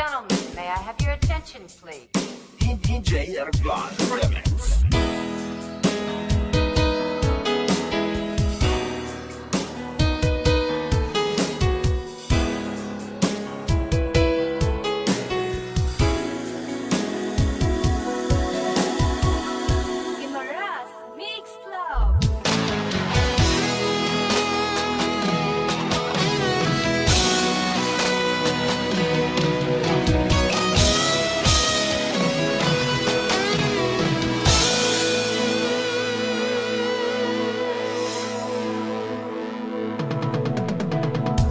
gentlemen, may I have your attention, please? DJ Argon Remix. Guimaras Mix Club.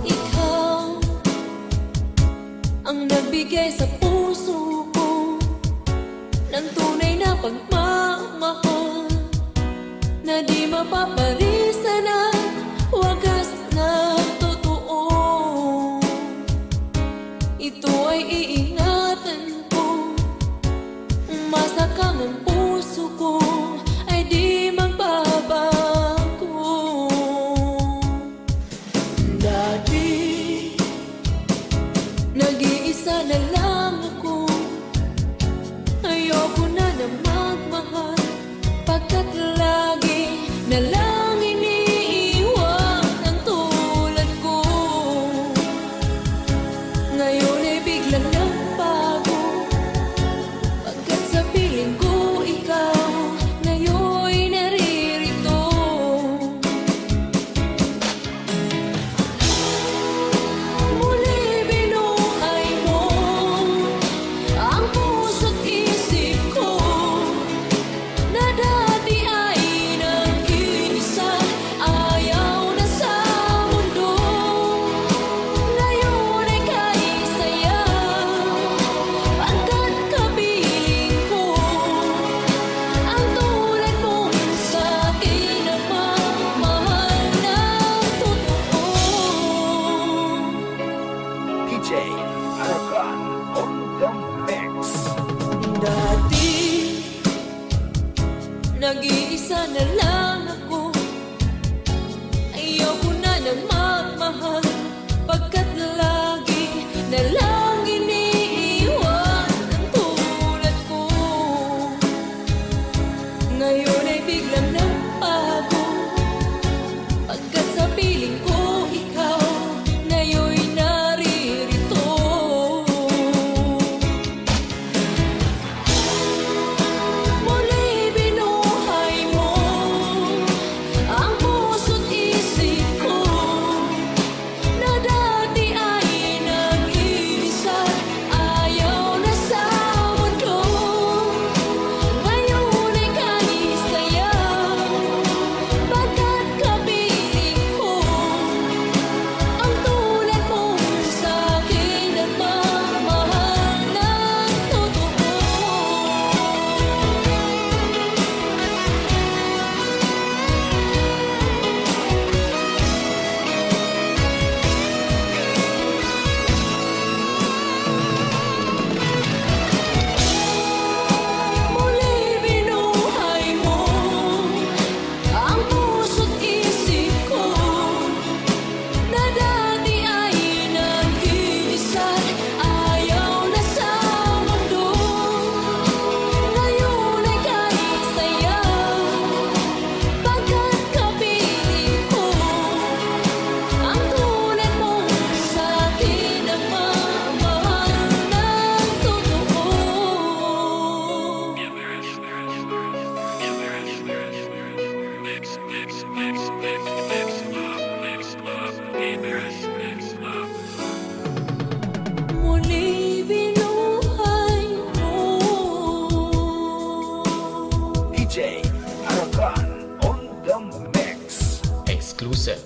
Ikaw ang nagbigay sa puso ko ng tunay na pagmamahal na di mapaparisan ang wagas na totoo. Ito ay iingatan ko, masakang ang puso ko ay di magbabago. Dati nag-iisa na lang ako, ayoko na na magmahal, pagkat lagi na lang iniiwan ang tulad ko. Ngayon ay biglang nagbago, pagkat sa piling ko ikaw ngayon'y naririto. Muli binuhay mo ang puso't isip ko na dati ay nag-iisa, ayaw na sa mundo. Ngayon ay kaisaya, pagkat kapiling ko ang tulad mo sa akin na mamahal ng totoo. DJ Argon on the mix. Dati nag-iisa na lang ako, ayoko na na magmahal, pagkat lagi na lang iniiwan ang tulad ko. Ngayon ay biglang nagbago, pagkat sa piling ko ikaw ngayon'y naririto. Muli binuhay mo ang puso't isip ko na dati ay nag-iisa, ayaw na sa mundo. Ngayon ay kanisaya, pagkat kapiling ko ang tulad mo sa akin at mamahal ng totoo. Muli binuhay mo ang puso't isip ko na dati ay nag-iisa, ayaw na sa mundo. Ngayon ay kanisaya, pagkat kapiling ko ang tulad mo sa akin na mamahal ng totoo. Muli binuhay mo. DJ Argon on the mix. Exclusive